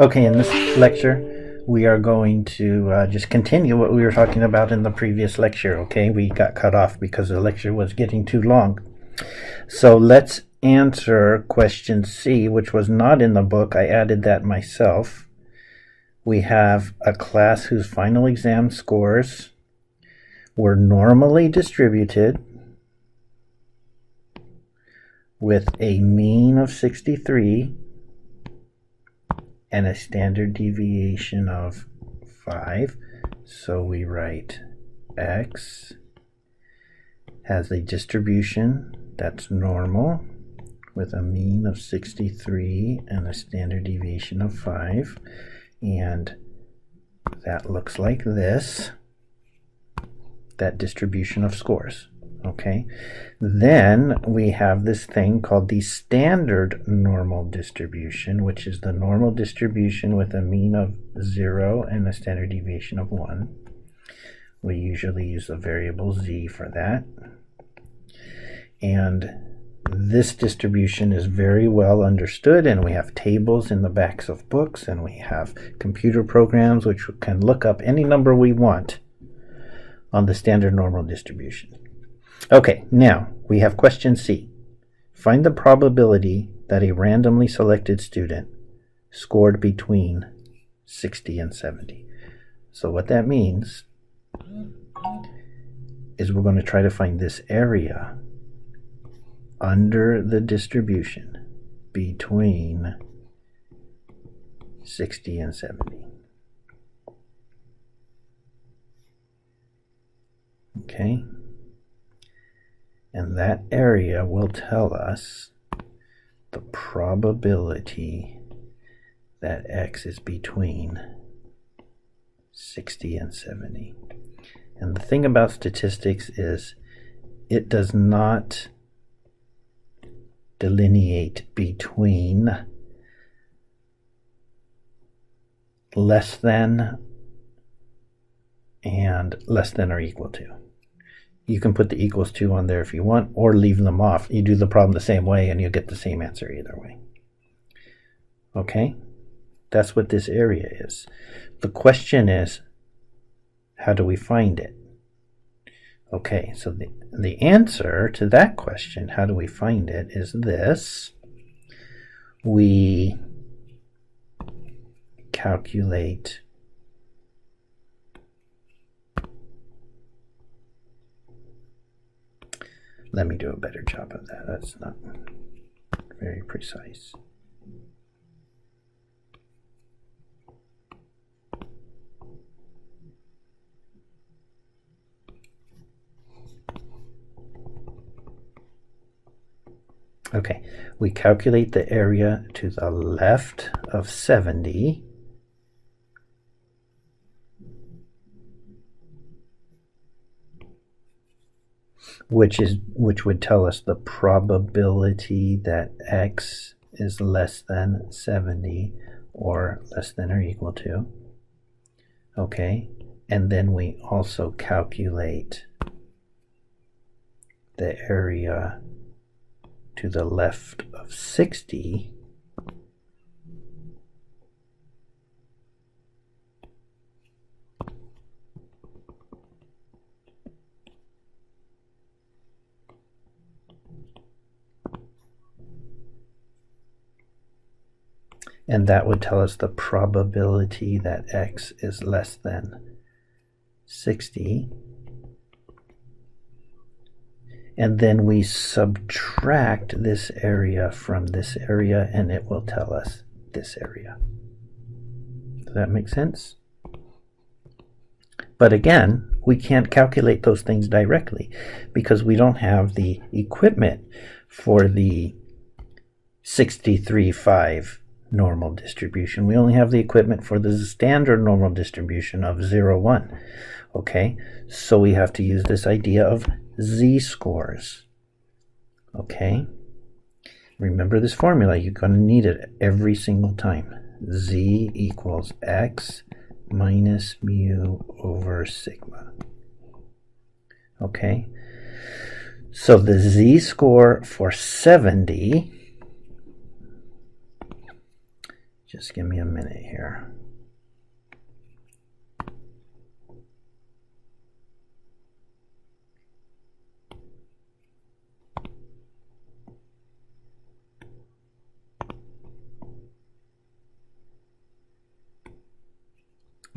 Okay, in this lecture, we are going to just continue what we were talking about in the previous lecture. Okay, we got cut off because the lecture was getting too long. So let's answer question C, which was not in the book. I added that myself. We have a class whose final exam scores were normally distributed with a mean of 63 and a standard deviation of 5. So we write X has a distribution that's normal with a mean of 63 and a standard deviation of 5. And that looks like this, that distribution of scores. Okay, then we have this thing called the standard normal distribution, which is the normal distribution with a mean of 0 and a standard deviation of 1. We usually use the variable z for that. And this distribution is very well understood, and we have tables in the backs of books, and we have computer programs which can look up any number we want on the standard normal distribution. Okay, now we have question C. Find the probability that a randomly selected student scored between 60 and 70. So what that means is we're going to try to find this area under the distribution between 60 and 70. Okay. And that area will tell us the probability that X is between 60 and 70. And the thing about statistics is it does not delineate between less than and less than or equal to. You can put the equals to on there if you want, or leave them off. You do the problem the same way and you'll get the same answer either way. Okay? That's what this area is. The question is, how do we find it? Okay, so the answer to that question, how do we find it, is this. We calculate Let me do a better job of that. That's not very precise. Okay, we calculate the area to the left of 70. Which would tell us the probability that X is less than 70 or less than or equal to. Okay, and then we also calculate the area to the left of 60, and that would tell us the probability that X is less than 60. And then we subtract this area from this area, and it will tell us this area. Does that make sense? But again, we can't calculate those things directly because we don't have the equipment for the 63.5 normal distribution. We only have the equipment for the standard normal distribution of 0, 1. Okay, so we have to use this idea of z-scores. Okay, remember this formula. You're going to need it every single time. Z equals X minus mu over sigma. Okay, so the z-score for 70 Just give me a minute here.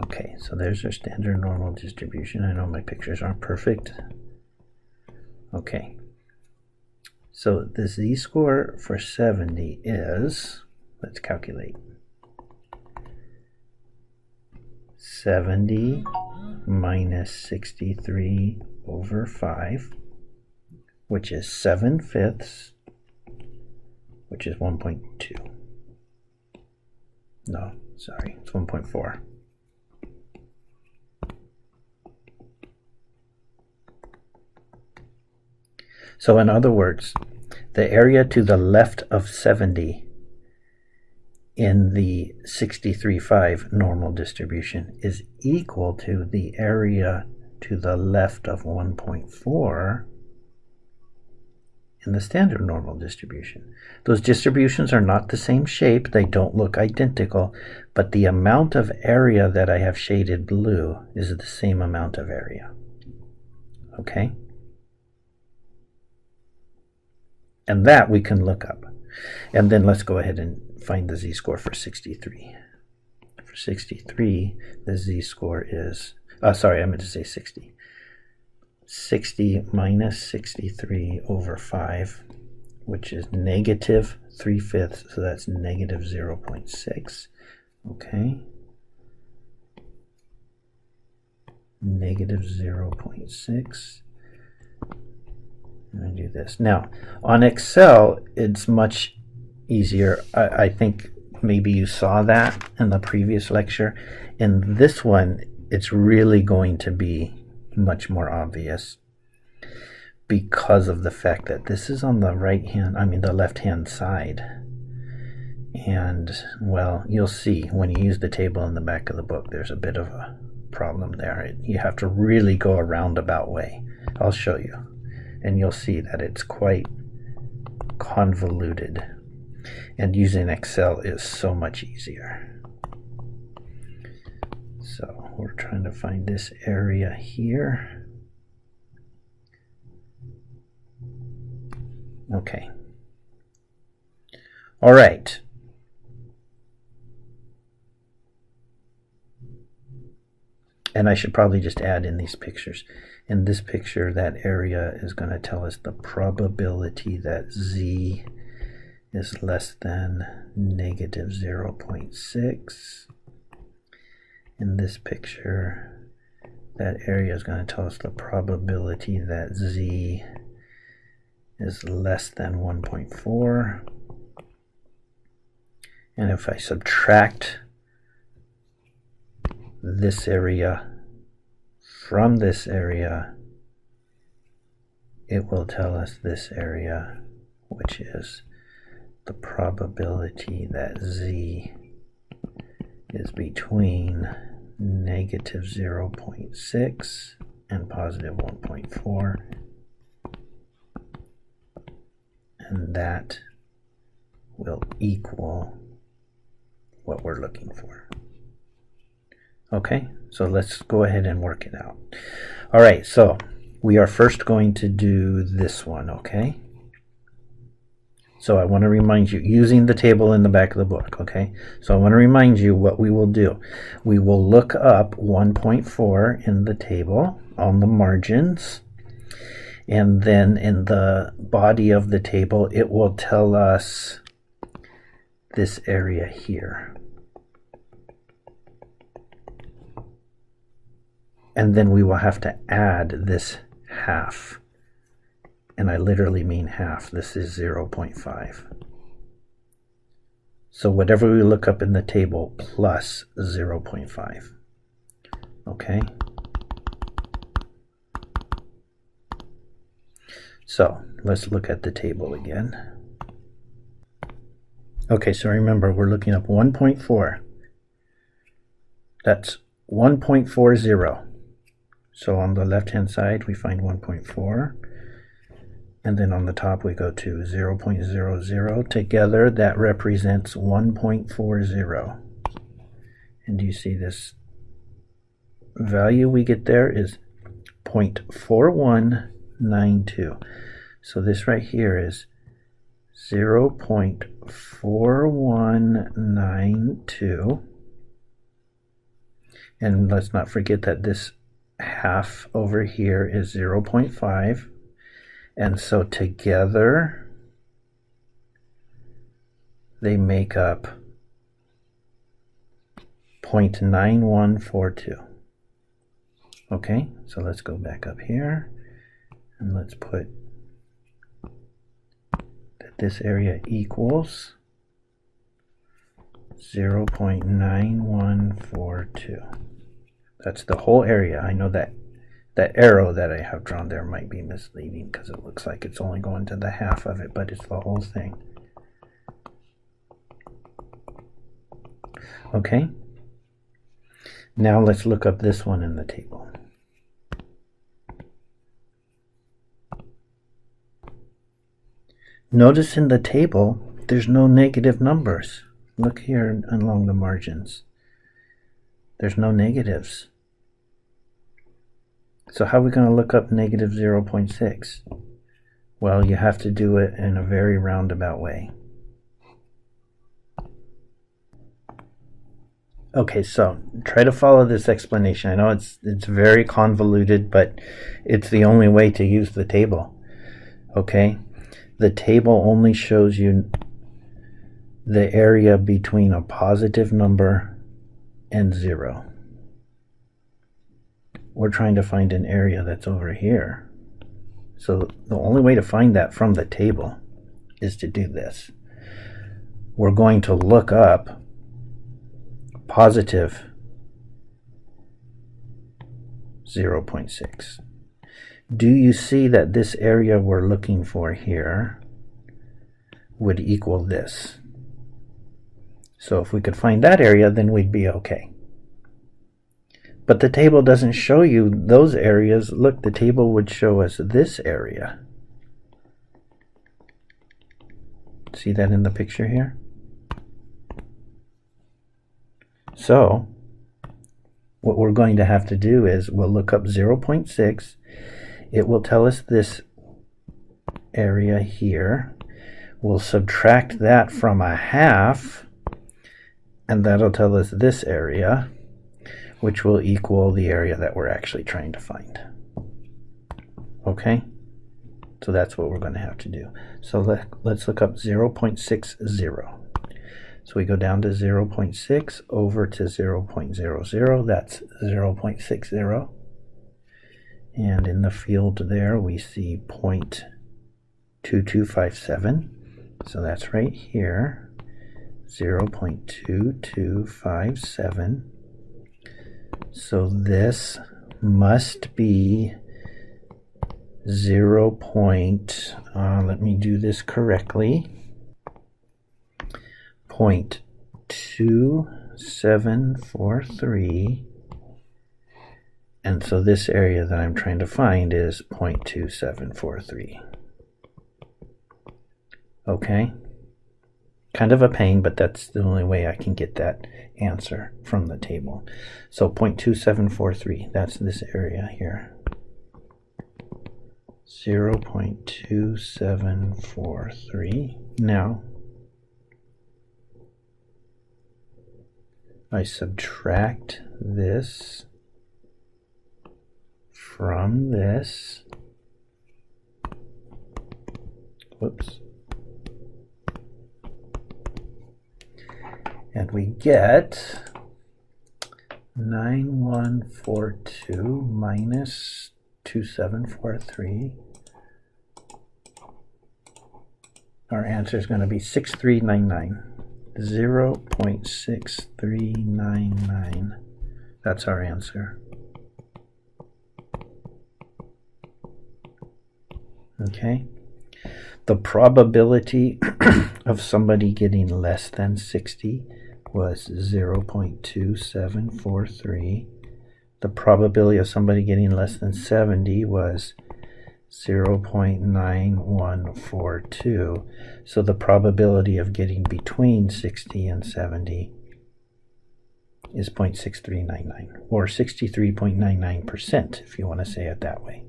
Okay, so there's our standard normal distribution. I know my pictures aren't perfect. Okay, so the z-score for 70 is, let's calculate, 70 minus 63 over 5, which is 7/5, which is 1.2. No, sorry, it's 1.4. So in other words, the area to the left of 70 in the 63/5 normal distribution is equal to the area to the left of 1.4 in the standard normal distribution. Those distributions are not the same shape, they don't look identical, but the amount of area that I have shaded blue is the same amount of area. Okay? And that we can look up. And then let's go ahead and find the z-score for 63. For 63, the z-score is, sorry, I meant to say 60. 60 minus 63 over 5, which is negative 3/5, so that's negative 0.6. Okay. Negative 0.6. I'm going to do this. Now, on Excel, it's much easier. I think maybe you saw that in the previous lecture. In this one, it's really going to be much more obvious because of the fact that this is on the the left-hand side. And, well, you'll see when you use the table in the back of the book, there's a bit of a problem there. You have to really go a roundabout way. I'll show you. And you'll see that it's quite convoluted. And using Excel is so much easier. So we're trying to find this area here. Okay. All right. And I should probably just add in these pictures. In this picture, that area is going to tell us the probability that z is less than negative 0.6. In this picture, that area is going to tell us the probability that z is less than 1.4. And if I subtract this area from this area, it will tell us this area, which is the probability that z is between negative 0.6 and positive 1.4, and that will equal what we're looking for. Okay, so let's go ahead and work it out. All right, so we are first going to do this one, okay? So I want to remind you, using the table in the back of the book, okay? So I want to remind you what we will do. We will look up 1.4 in the table on the margins, and then in the body of the table, it will tell us this area here. And then we will have to add this half. And I literally mean half. This is 0.5. So whatever we look up in the table plus 0.5. Okay? So let's look at the table again. Okay, so remember we're looking up 1.4. That's 1.40. So on the left-hand side, we find 1.4. and then on the top we go to 0.00. Together that represents 1.40. And do you see this value we get there is 0.4192. So this right here is 0.4192. And let's not forget that this half over here is 0.5. And so together they make up 0.9142. Okay, so let's go back up here and let's put that this area equals 0.9142. That's the whole area. I know that that arrow that I have drawn there might be misleading because it looks like it's only going to the half of it, but it's the whole thing. Okay, now let's look up this one in the table. Notice in the table there's no negative numbers. Look here along the margins. There's no negatives. So how are we going to look up negative 0.6? Well, you have to do it in a very roundabout way. Okay, so try to follow this explanation. I know it's very convoluted, but it's the only way to use the table. Okay, the table only shows you the area between a positive number and 0. We're trying to find an area that's over here. So the only way to find that from the table is to do this. We're going to look up positive 0.6. Do you see that this area we're looking for here would equal this? So if we could find that area, then we'd be okay. But the table doesn't show you those areas. Look, the table would show us this area. See that in the picture here? So what we're going to have to do is we'll look up 0.6. It will tell us this area here. We'll subtract that from a half, and that'll tell us this area, which will equal the area that we're actually trying to find. Okay? So that's what we're going to have to do. So let's look up 0.60. So we go down to 0.6 over to 0.00. That's 0.60. And in the field there we see 0.2257. So that's right here, 0.2257. So this must be 0. Let me do this correctly. 0.2743, and so this area that I'm trying to find is 0.2743. Okay, kind of a pain, but that's the only way I can get that answer from the table. So 0.2743, that's this area here. 0.2743. Now I subtract this from this. Whoops. And we get 9142 minus 2743. Our answer is going to be 6399. 0.6399. That's our answer. Okay. The probability of somebody getting less than 60 was 0.2743. The probability of somebody getting less than 70 was 0.9142. So the probability of getting between 60 and 70 is 0.6399, or 63.99%, if you want to say it that way.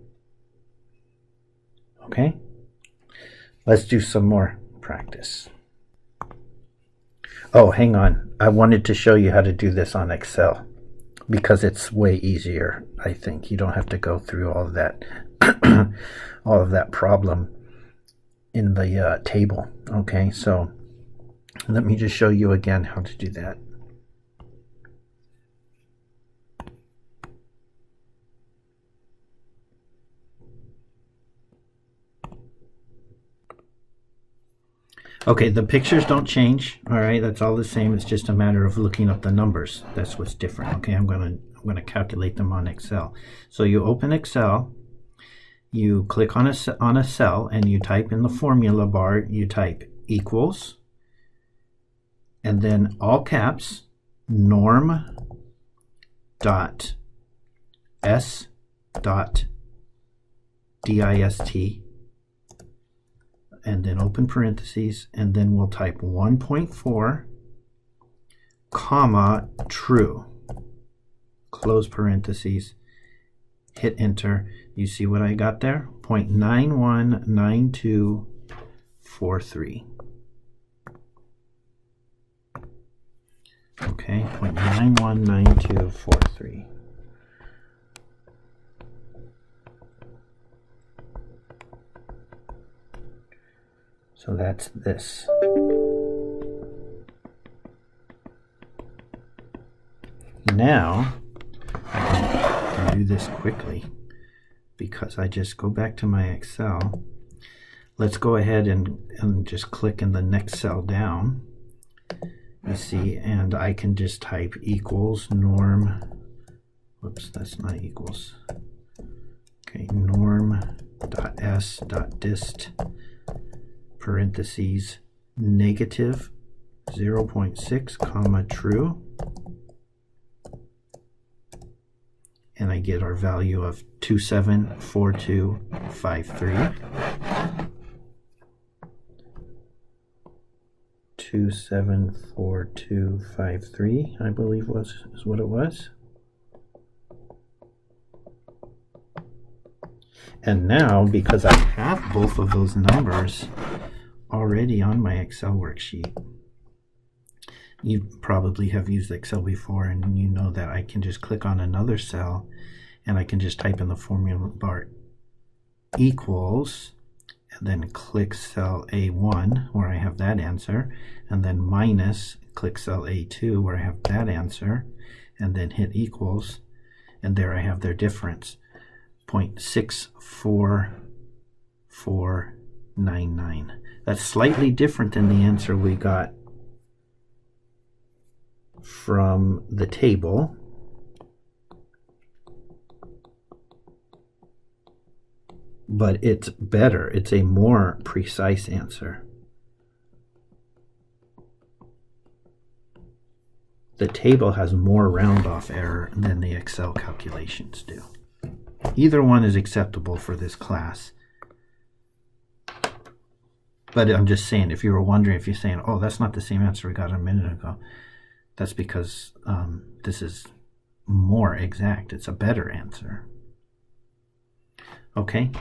Okay? Let's do some more practice. Oh, hang on. I wanted to show you how to do this on Excel, because it's way easier, I think. You don't have to go through all of that all of that problem in the table. Okay, so let me just show you again how to do that. Okay, the pictures don't change. All right, that's all the same. It's just a matter of looking up the numbers. That's what's different. Okay, I'm gonna calculate them on Excel. So you open Excel, you click on a cell, and you type in the formula bar. You type equals, and then all caps norm dot s dot dist, and then open parentheses, and then we'll type 1.4 comma true, close parentheses, hit enter. You see what I got there? 0.919243. Okay, 0.919243. So that's this. Now, I can do this quickly because I just go back to my Excel. Let's go ahead and just click in the next cell down. You see, and I can just type equals norm. Whoops, that's not equals. Okay, norm.s.dist parentheses negative 0.6 comma true, and I get our value of 274253. 274253, I believe is what it was. And now, because I have both of those numbers already on my Excel worksheet, you probably have used Excel before, and you know that I can just click on another cell and I can just type in the formula bar equals, and then click cell A1 where I have that answer, and then minus, click cell A2 where I have that answer, and then hit equals, and there I have their difference, 0.64499. That's slightly different than the answer we got from the table. But it's better. It's a more precise answer. The table has more round-off error than the Excel calculations do. Either one is acceptable for this class. But I'm just saying, if you were wondering, if you're saying, oh, that's not the same answer we got a minute ago, that's because this is more exact. It's a better answer. Okay,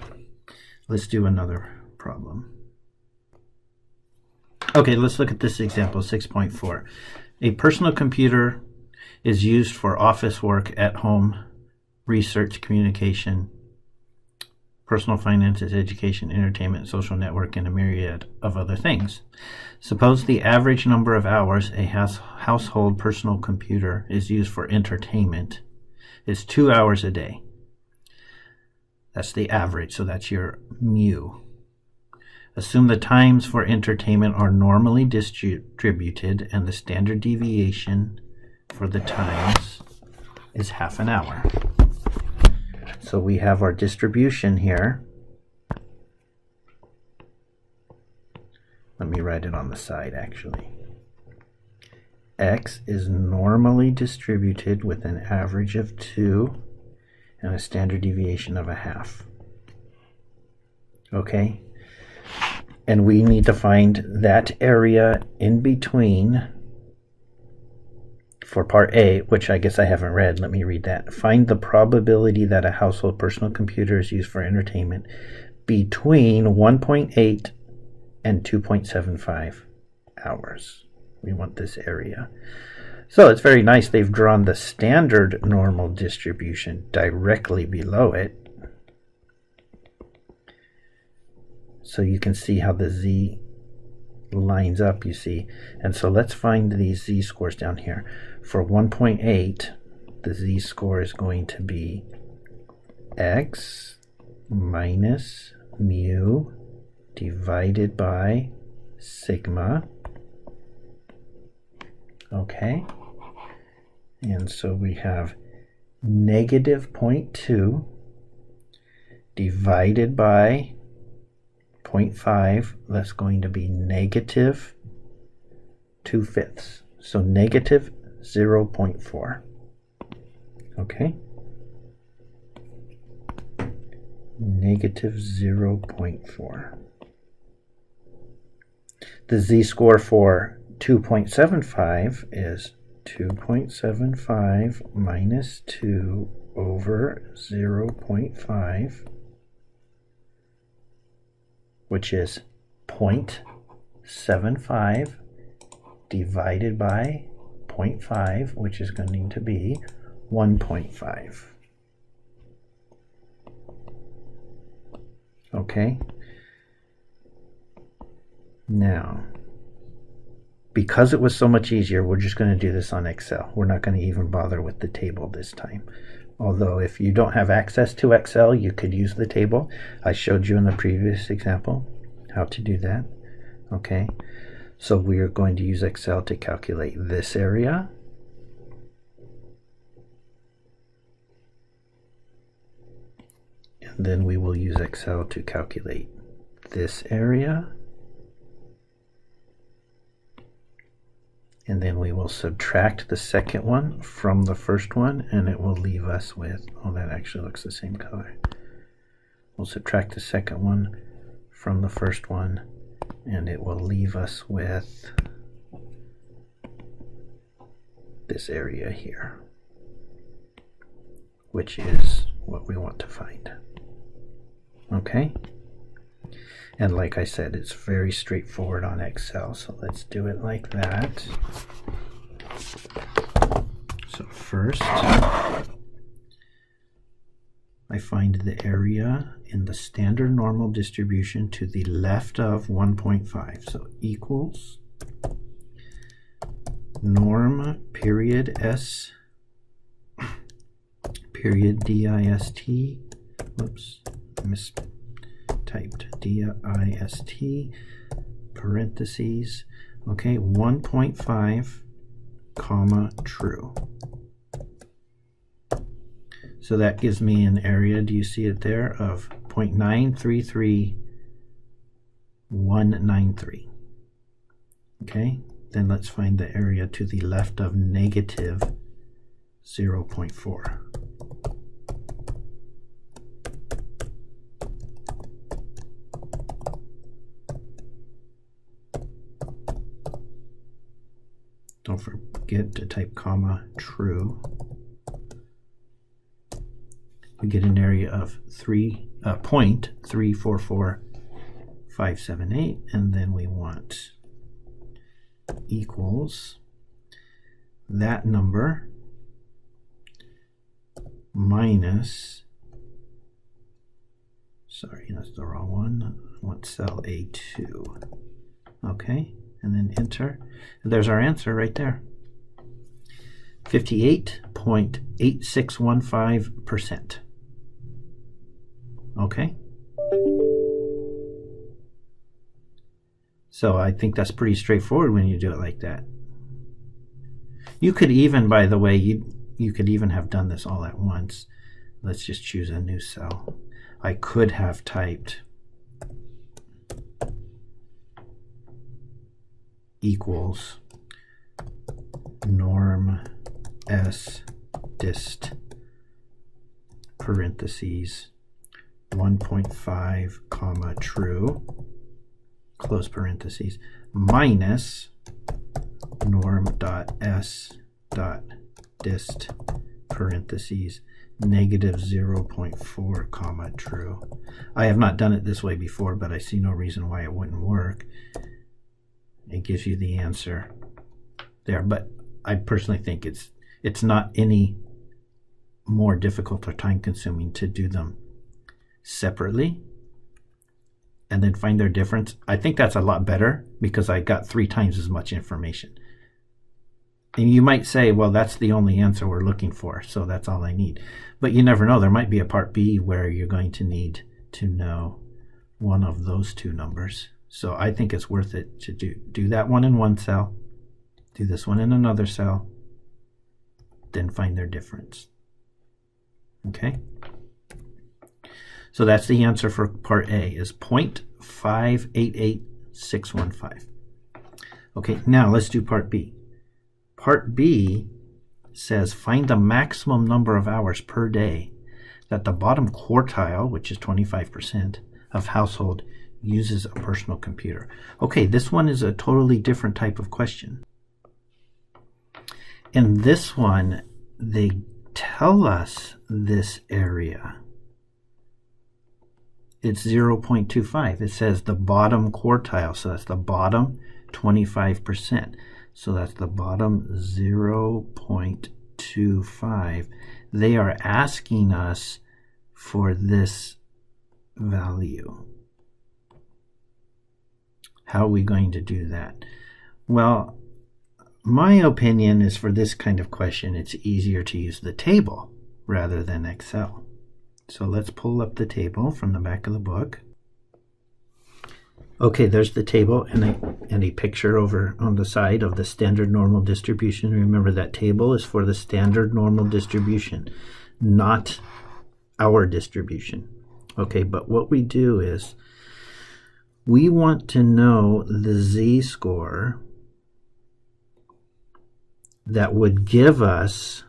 let's do another problem. Okay, let's look at this example, 6.4. A personal computer is used for office work, at home, research, communication, personal finances, education, entertainment, social network, and a myriad of other things. Suppose the average number of hours a household personal computer is used for entertainment is 2 hours a day. That's the average, so that's your mu. Assume the times for entertainment are normally distributed and the standard deviation for the times is half an hour. So we have our distribution here. Let me write it on the side actually. X is normally distributed with an average of 2 and a standard deviation of a half. Okay? And we need to find that area in between for part A, which I guess I haven't read. Let me read that. Find the probability that a household personal computer is used for entertainment between 1.8 and 2.75 hours. We want this area. So it's very nice they've drawn the standard normal distribution directly below it. So you can see how the z lines up, you see. And so let's find these z-scores down here. For 1.8, the z-score is going to be x minus mu divided by sigma. Okay. And so we have negative 0.2 divided by 0.5. That's going to be negative 2/5. So negative 0.4. Okay. Negative 0.4. The z-score for 2.75 is 2.75 minus 2 over 0.5, which is 0.75 divided by 0.5, which is going to be 1.5. Okay. Now, because it was so much easier, we're just going to do this on Excel. We're not going to even bother with the table this time. Although if you don't have access to Excel, you could use the table. I showed you in the previous example how to do that. Okay, so we are going to use Excel to calculate this area. And then we will use Excel to calculate this area. And then we will subtract the second one from the first one, and it will leave us with, oh, that actually looks the same color. We'll subtract the second one from the first one, and it will leave us with this area here, which is what we want to find. Okay? And like I said, it's very straightforward on Excel, so let's do it like that. So first, I find the area in the standard normal distribution to the left of 1.5. So equals norm period S period dist, whoops, mistyped, dist, parentheses, okay, 1.5 comma true. So that gives me an area, do you see it there, of 0.933193. Okay, then let's find the area to the left of negative 0.4. Don't forget to type comma true. We get an area of 0.344578, and then we want equals that number minus, sorry, that's the wrong one. I want cell A2. Okay, and then enter. And there's our answer right there. 58.8615%. Okay. So I think that's pretty straightforward when you do it like that. You could even, by the way, you could even have done this all at once. Let's just choose a new cell. I could have typed equals norm S dist parentheses 1.5 comma true, close parentheses, minus norm.s.dist parentheses negative 0.4 comma true. I have not done it this way before, but I see no reason why it wouldn't work. It gives you the answer there, but I personally think it's not any more difficult or time consuming to do them separately and then find their difference. I think that's a lot better because I got 3 times as much information. And you might say, well, that's the only answer we're looking for, so that's all I need. But you never know. There might be a part B where you're going to need to know one of those 2 numbers. So I think it's worth it to do that one in one cell, do this one in another cell, then find their difference. Okay? So that's the answer for part A, is 0.588615. Okay, now let's do part B. Part B says find the maximum number of hours per day that the bottom quartile, which is 25% of household, uses a personal computer. Okay, this one is a totally different type of question. In this one, they tell us this area. It's 0.25. It says the bottom quartile, so that's the bottom 25%. So that's the bottom 0.25. They are asking us for this value. How are we going to do that? Well, my opinion is for this kind of question, it's easier to use the table rather than Excel. So let's pull up the table from the back of the book. Okay, there's the table and a picture over on the side of the standard normal distribution. Remember, that table is for the standard normal distribution, not our distribution. Okay, but what we do is we want to know the z-score that would give us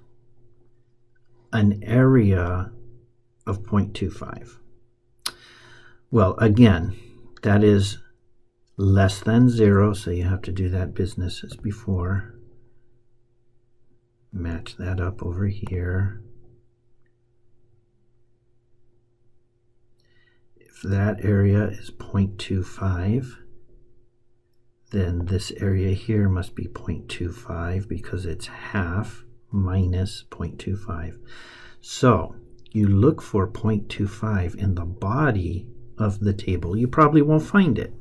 an area of 0.25. Well, again, that is less than 0, so you have to do that business as before. Match that up over here. If that area is 0.25, then this area here must be 0.25 because it's half minus 0.25. So you look for 0.25 in the body of the table. You probably won't find it,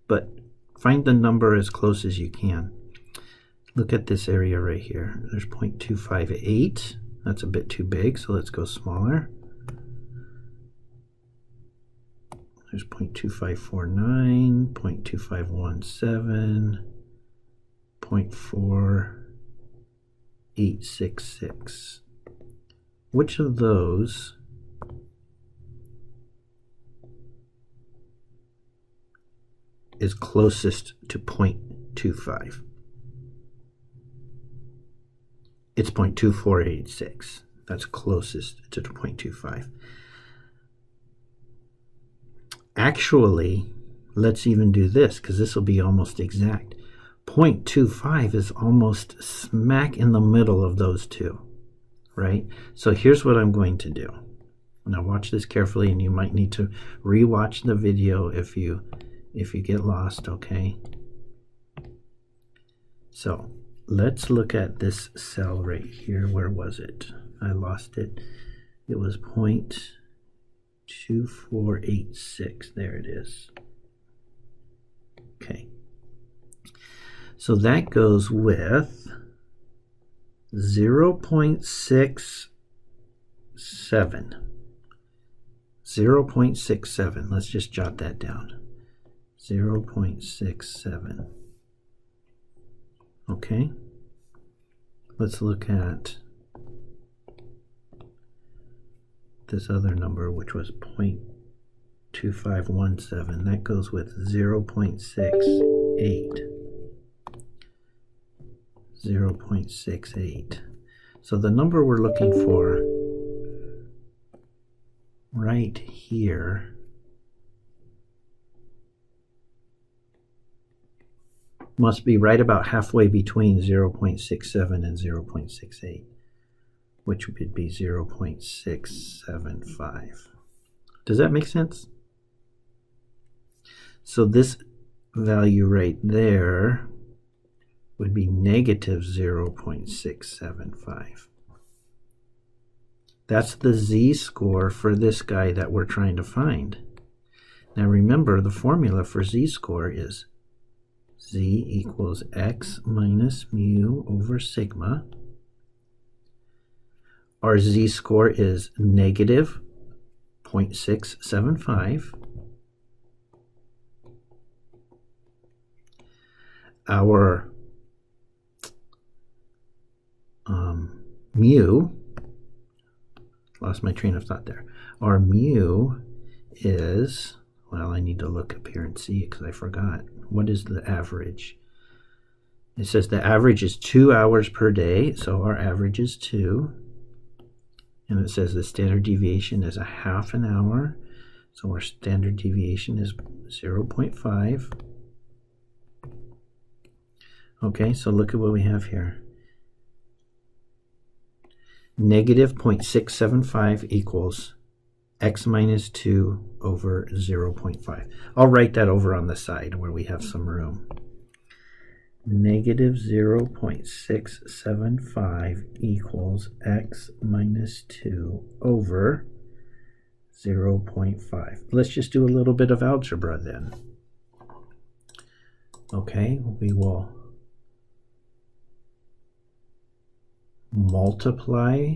but find the number as close as you can. Look at this area right here. There's 0.258. That's a bit too big, so let's go smaller. There's 0.2549, 0.2517, 0.4866. Which of those is closest to 0.25? It's 0.2486. That's closest to 0.25. Actually, let's even do this, because this will be almost exact. 0.25 is almost smack in the middle of those two, right? So here's what I'm going to do. Now watch this carefully, and you might need to re-watch the video if you get lost, okay? So let's look at this cell right here. Where was it? I lost it. It was 0.2486. There it is. Okay. So that goes with 0.67. 0.67. Let's just jot that down. 0.67. Okay. Let's look at this other number, which was 0.2517. That goes with 0.68. 0.68. So the number we're looking for right here must be right about halfway between 0.67 and 0.68, which would be 0.675. Does that make sense? So this value right there would be negative 0.675. That's the z-score for this guy that we're trying to find. Now remember, the formula for z-score is z equals x minus mu over sigma. Our z-score is negative 0.675. Our mu, lost my train of thought there. Our mu is, well, I need to look up here and see because I forgot. What is the average? It says the average is 2 hours per day, so our average is 2. And it says the standard deviation is a half an hour, so our standard deviation is 0.5. Okay, so look at what we have here. Negative 0.675 equals x minus 2 over 0.5. I'll write that over on the side where we have some room. Negative 0.675 equals x minus 2 over 0.5. Let's just do a little bit of algebra then. Okay, we will multiply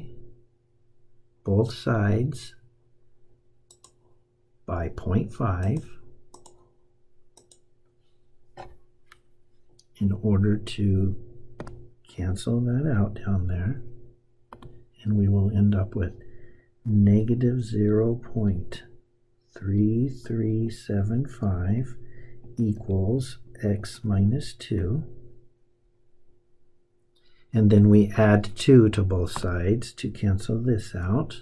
both sides by 0.5 in order to cancel that out down there, and we will end up with negative 0.3375 equals x minus 2. And then we add 2 to both sides to cancel this out.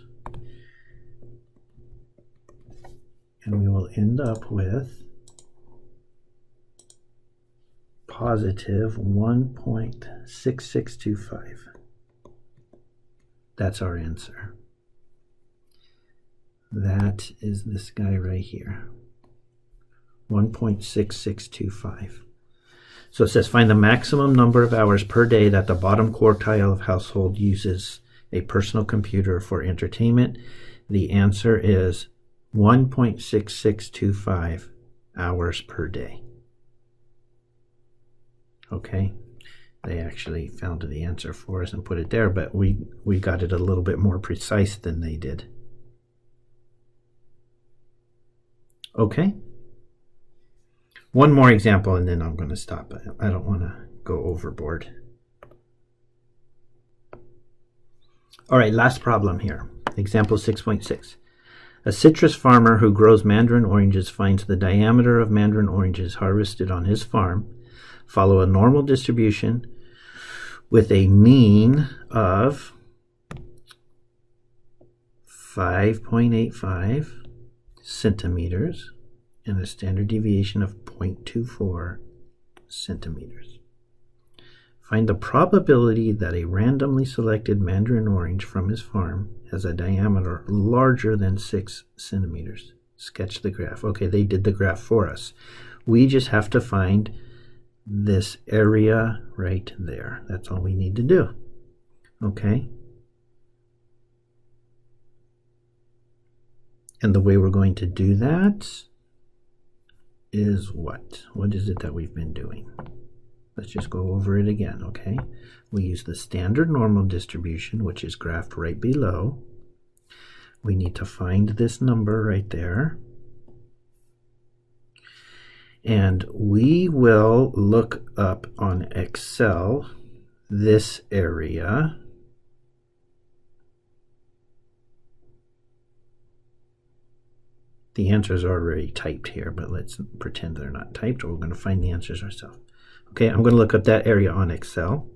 And we will end up with positive 1.6625. That's our answer. That is this guy right here, 1.6625. So it says find the maximum number of hours per day that the bottom quartile of household uses a personal computer for entertainment. The answer is 1.6625 hours per day. Okay, they actually found the answer for us and put it there, but we got it a little bit more precise than they did. Okay. One more example and then I'm going to stop. I don't want to go overboard. All right, last problem here. Example 6.6. A citrus farmer who grows mandarin oranges finds the diameter of mandarin oranges harvested on his farm follow a normal distribution with a mean of 5.85 centimeters and a standard deviation of 0.24 centimeters. Find the probability that a randomly selected mandarin orange from his farm has a diameter larger than 6 centimeters. Sketch the graph. Okay, they did the graph for us. We just have to find this area right there. That's all we need to do. Okay? And the way we're going to do that is what? What is it that we've been doing? Let's just go over it again, okay? We use the standard normal distribution, which is graphed right below. We need to find this number right there. And we will look up on Excel this area. The answers are already typed here, but let's pretend they're not typed, or we're going to find the answers ourselves. Okay, I'm going to look up that area on Excel.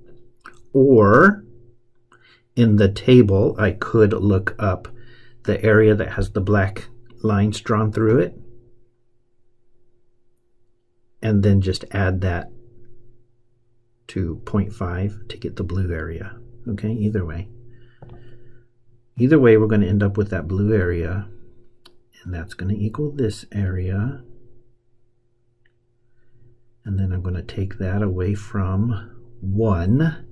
Or in the table, I could look up the area that has the black lines drawn through it, and then just add that to 0.5 to get the blue area. Okay, either way. Either way, we're going to end up with that blue area, and that's going to equal this area. And then I'm going to take that away from 1,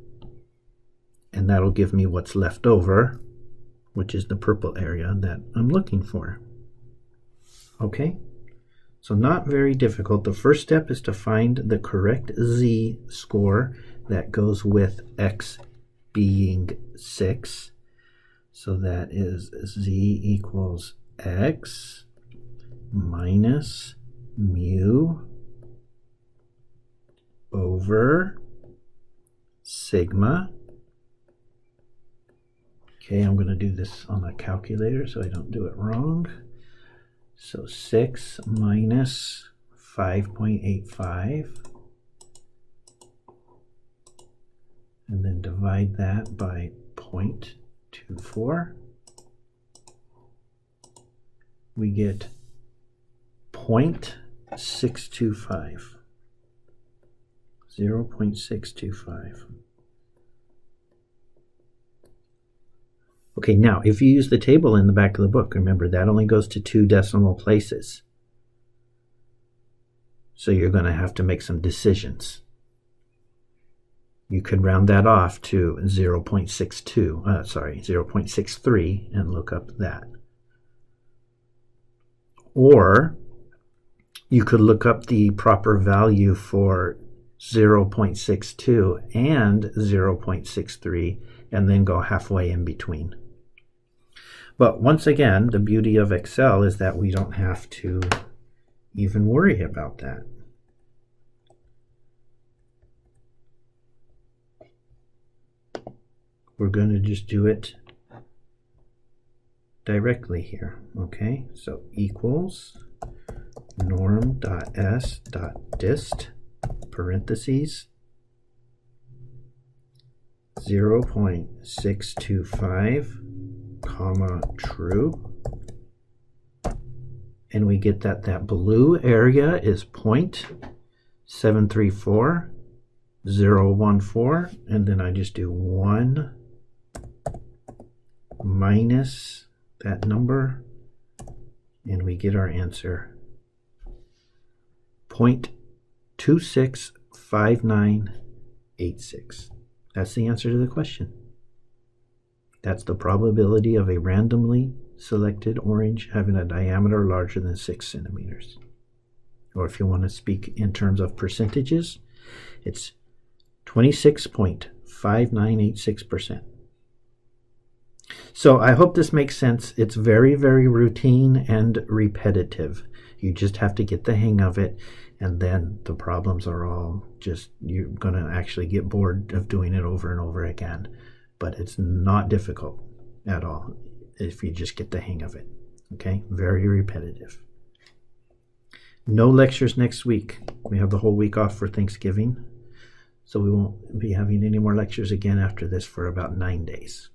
and that'll give me what's left over, which is the purple area that I'm looking for. Okay, so not very difficult. The first step is to find the correct z-score that goes with x being 6. So that is z equals x minus mu over sigma. Okay, I'm going to do this on a calculator so I don't do it wrong. So 6 minus 5.85, and then divide that by 0.24. We get 0.625. 0.625. Okay, now if you use the table in the back of the book, remember that only goes to 2 decimal places. So you're going to have to make some decisions. You could round that off to 0.63 and look up that. Or you could look up the proper value for 0.62 and 0.63 and then go halfway in between. But once again, the beauty of Excel is that we don't have to even worry about that. We're going to just do it directly here. Okay, so equals norm.s.dist parentheses 0.625 comma true, and we get that that blue area is 0.734014, and then I just do 1 minus that number, and we get our answer 0.265986. That's the answer to the question. That's the probability of a randomly selected orange having a diameter larger than 6 centimeters. Or if you want to speak in terms of percentages, it's 26.5986%. So I hope this makes sense. It's very, very routine and repetitive. You just have to get the hang of it, and then the problems are all just, you're going to actually get bored of doing it over and over again. But it's not difficult at all if you just get the hang of it. Okay, very repetitive. No lectures next week. We have the whole week off for Thanksgiving, so we won't be having any more lectures again after this for about 9 days.